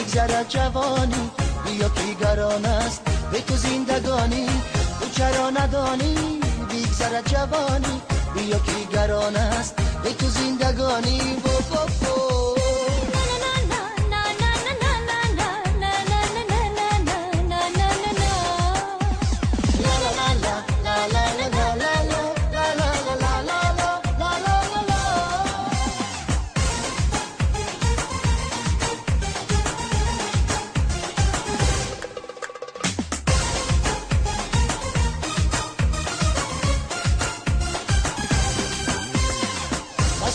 بگذرد جوانی، بیا که گران است به تو زندگانی. تو چرا ندانی بگذرد جوانی، بیا که گران است به تو زندگانی.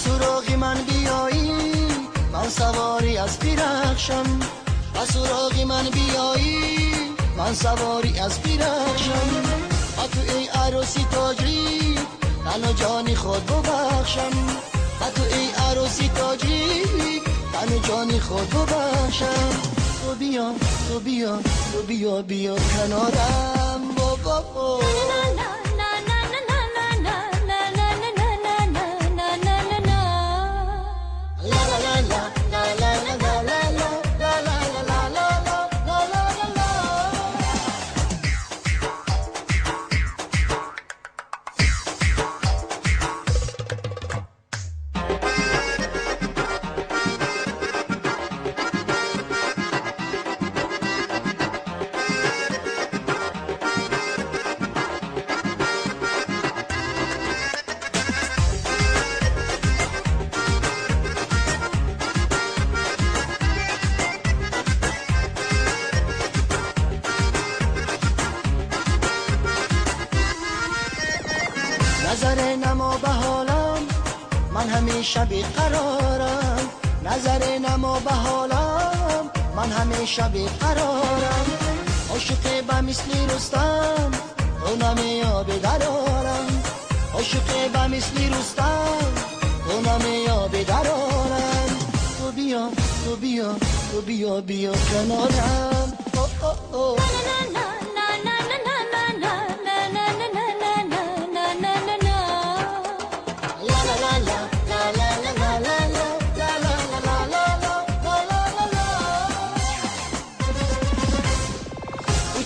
سراغی من بیایی من سواری از بیرخشم، و سراغی من بیایی من سواری از بیرخشم. و تو ای عروسی تاجری تن و جانی خود ببخشم، و تو ای عروسی تاجری تن و جانی خود ببخشم. تو بیا تو بیا تو بیا بیا کنارم بابا. نظر نما به حالم من همیشه بیقرارم، نظر نما به حالم من همیشه بیقرارم. عاشق به مثل رستم تو نمیابی درارم، عاشق به مثل رستم تو نمیابی درارم. تو بیا تو بیا تو بیا بیا کنارم.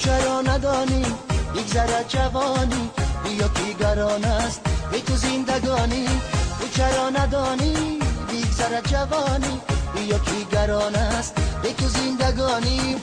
چرا ندانی بگذرد جوانی، بیا که گران است به تو زندگانی. تو چرا ندانی بگذرد جوانی، بیا که گران است به تو زندگانی.